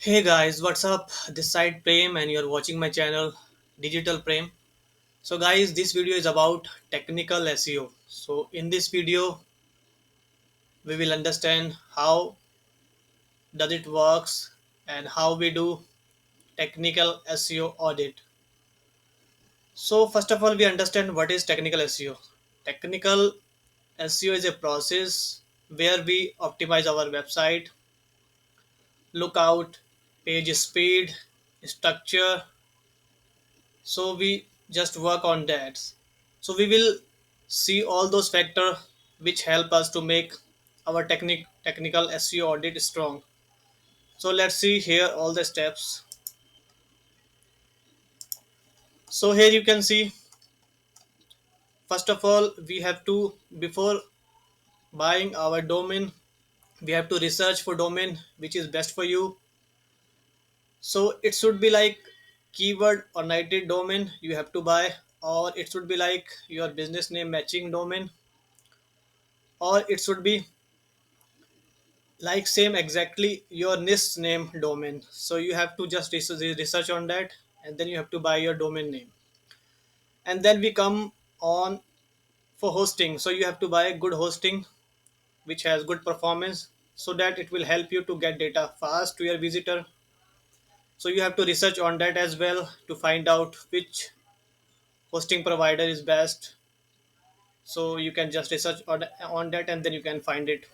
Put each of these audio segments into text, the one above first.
Hey guys, what's up? This side Prem and you're watching my channel Digital Prem. So guys, this video is about technical SEO. So in this video, we will understand how does it works and how we do technical SEO audit. So first of all, we understand what is technical SEO. Technical SEO is a process where we optimize our website, look out page speed, structure, so we just work on that. So we will see all those factors which help us to make our technical SEO audit strong. So let's see here all the steps. So here you can see, first of all, we have to, before buying our domain, we have to research for domain which is best for you. So it should be like keyword or native domain you have to buy, or it should be like your business name matching domain, or it should be like same exactly your niche name domain. So you have to just research on that, and then you have to buy your domain name. And then we come on for hosting. So you have to buy good hosting which has good performance, so that it will help you to get data fast to your visitor. So you have to research on that as well to find out which hosting provider is best. So you can just research on that, and then you can find it.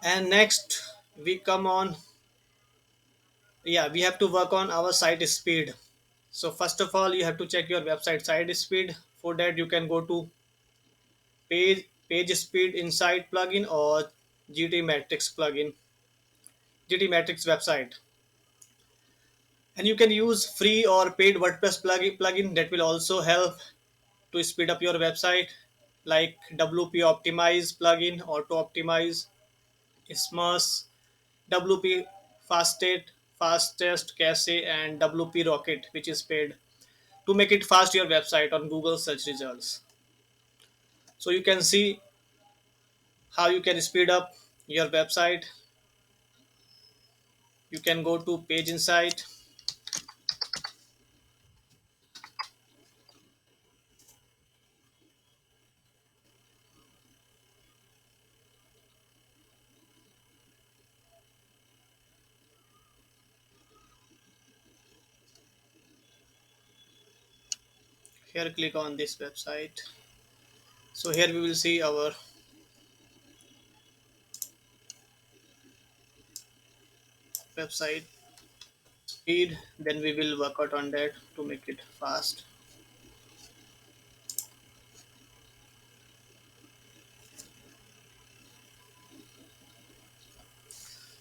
And next we come on, yeah, we have to work on our site speed. So first of all, you have to check your website site speed. For that, you can go to page speed insight plugin or GT Matrix plugin, GT Matrix website. And you can use free or paid WordPress plugin that will also help to speed up your website, like WP Optimize plugin, Auto Optimize, Smas, WP Fastest Cache, and WP Rocket, which is paid to make it fast your website on Google search results. So you can see how you can speed up your website. You can go to page insight. Here click on this website. So here we will see our website speed, then we will work out on that to make it fast.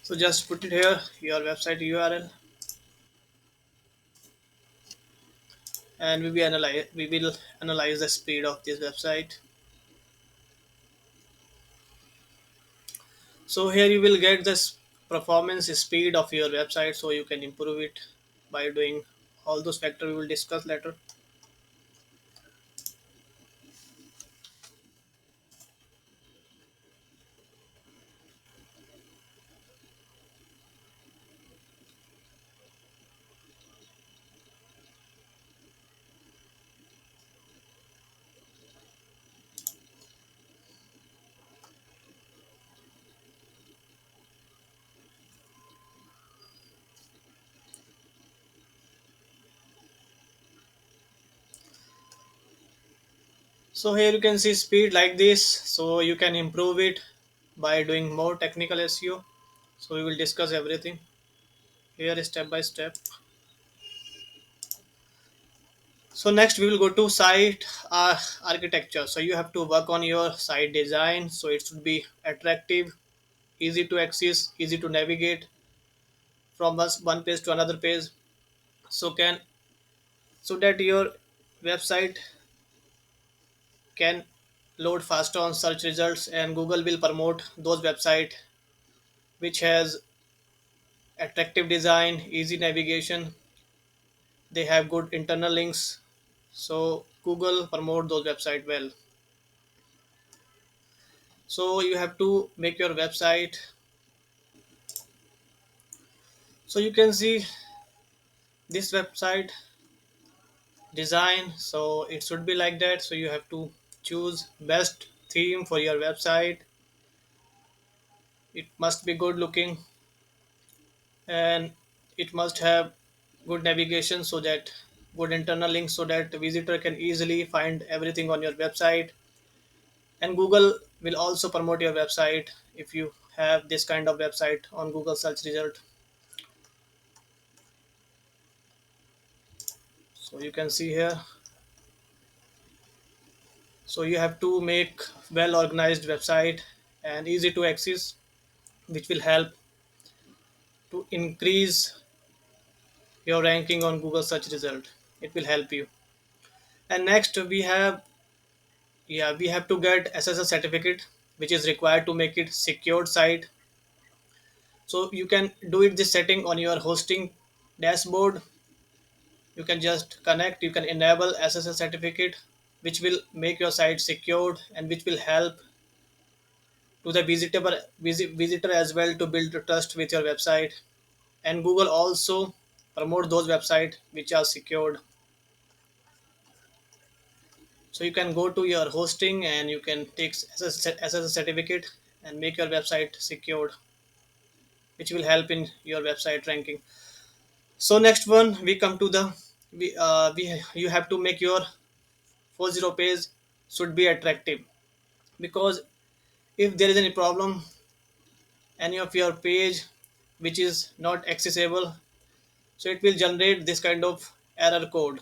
So just put it here, your website URL, and we will analyze the speed of this website. So here you will get this performance speed of your website, so you can improve it by doing all those factors we will discuss later. So here you can see speed like this, so you can improve it by doing more technical SEO. So we will discuss everything here step by step. So next we will go to site architecture. So you have to work on your site design, so it should be attractive, easy to access, easy to navigate from one page to another page. So can so that your website can load faster on search results, and Google will promote those website which has attractive design, easy navigation, they have good internal links. So Google promote those website well. So you have to make your website So you can see this website design, so it should be like that. So you have to choose best theme for your website. It must be good looking, and it must have good navigation, so that good internal links, so that the visitor can easily find everything on your website. And Google will also promote your website if you have this kind of website on Google search result. So you can see here, so you have to make well organized website and easy to access, which will help to increase your ranking on Google search result. It will help you. And next we have, yeah, we have to get SSL certificate, which is required to make it secured site. So you can do it this setting on your hosting dashboard. You can just connect, you can enable SSL certificate, which will make your site secured and which will help to the visitor as well to build trust with your website. And Google also promote those websites which are secured. So you can go to your hosting and you can take SSL certificate and make your website secured, which will help in your website ranking. So next one we come to the, we you have to make your 40 page should be attractive, because if there is any problem, any of your page which is not accessible, so it will generate this kind of error code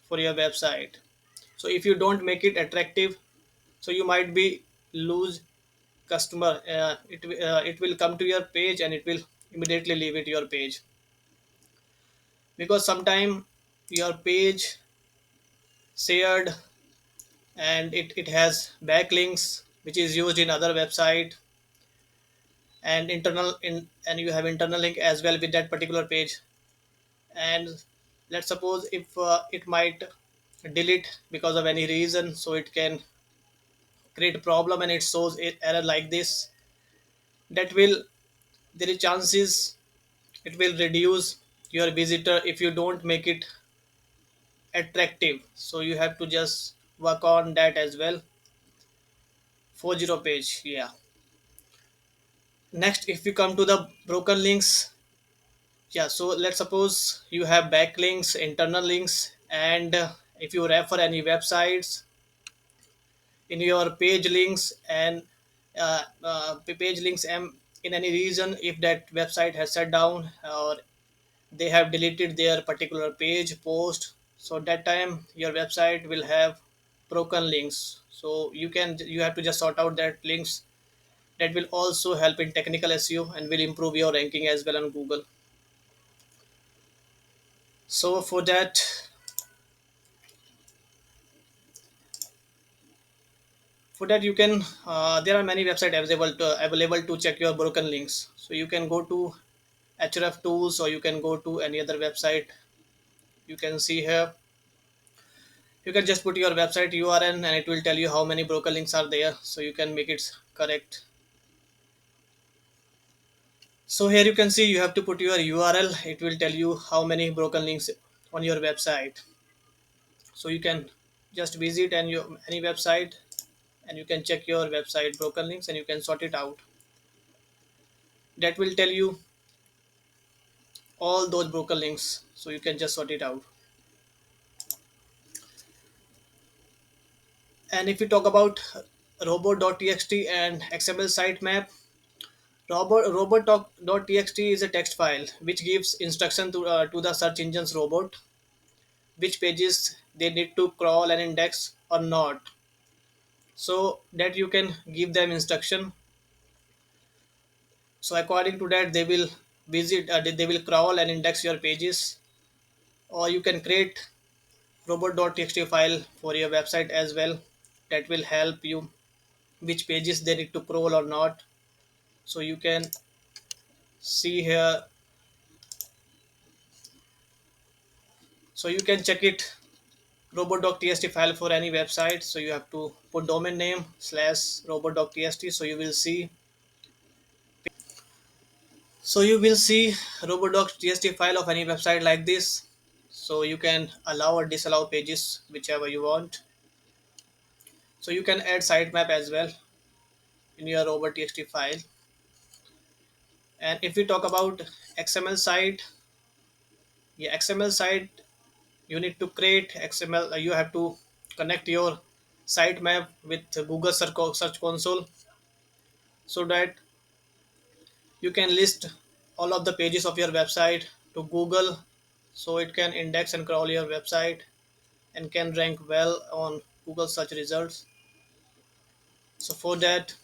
for your website. So if you don't make it attractive, so you might be lose customer. It will come to your page and it will immediately leave it your page, because sometime your page shared and it has backlinks which is used in other website, and and you have internal link as well with that particular page. And let's suppose if it might delete because of any reason, so it can create a problem and it shows error like this. That will, there is chances it will reduce your visitor if you don't make it attractive. So you have to just work on that as well. 40 page, yeah. Next, if we come to the broken links, yeah, so let's suppose you have backlinks, internal links, and if you refer any websites in your page links, and page links in any reason, if that website has shut down or they have deleted their particular page post, so that time your website will have broken links. So you have to just sort out that links. That will also help in technical SEO and will improve your ranking as well on Google. So for that you can, there are many websites available to check your broken links. So you can go to href tools, or you can go to any other website. You can see here, you can just put your website URL and it will tell you how many broken links are there, so you can make it correct. So here you can see you have to put your URL, it will tell you how many broken links on your website. So you can just visit any website and you can check your website broken links and you can sort it out. That will tell you all those broken links, so you can just sort it out. And if we talk about robot.txt and XML sitemap, robot.txt is a text file which gives instruction to the search engine's robot which pages they need to crawl and index or not, so that you can give them instruction. So according to that, they will they will crawl and index your pages. Or you can create robot.txt file for your website as well. That will help you which pages they need to crawl or not. So you can see here, so you can check it, robot.txt file for any website. So you have to put domain name /robot.txt, so you will see. So you will see robodocs txt file of any website like this. So you can allow or disallow pages whichever you want. So you can add sitemap as well in your robot.txt file. And if we talk about xml site, yeah, xml site, you need to create xml, you have to connect your sitemap with google search console, so that you can list all of the pages of your website to google, so it can index and crawl your website and can rank well on google search results. So for that,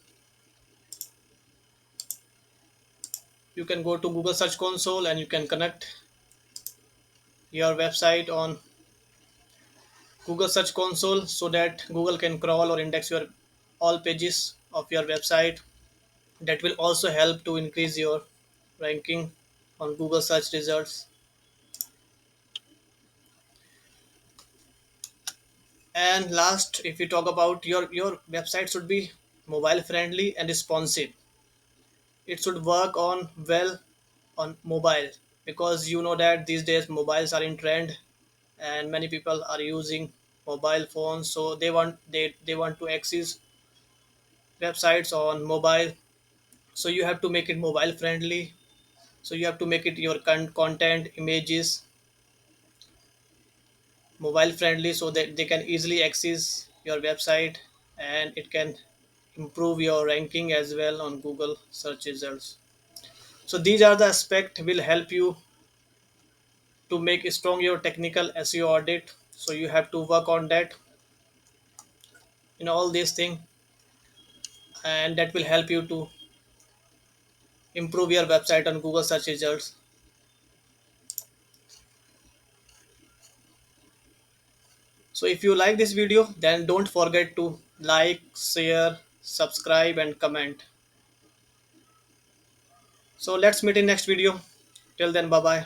you can go to google search console and you can connect your website on google search console, so that google can crawl or index your all pages of your website. That will also help to increase your ranking on google search results. And last, if we talk about your website should be mobile friendly and responsive. It should work on well on mobile, because you know that these days mobiles are in trend and many people are using mobile phones, so they want to access websites on mobile. So you have to make it mobile friendly. So you have to make it your content images mobile friendly, so that they can easily access your website, and it can improve your ranking as well on google search results. So these are the aspect will help you to make strong your technical SEO audit. So you have to work on that in all these things, and that will help you to improve your website on google search results. So if you like this video, then don't forget to like, share, subscribe and comment. So let's meet in next video. Till then, bye bye.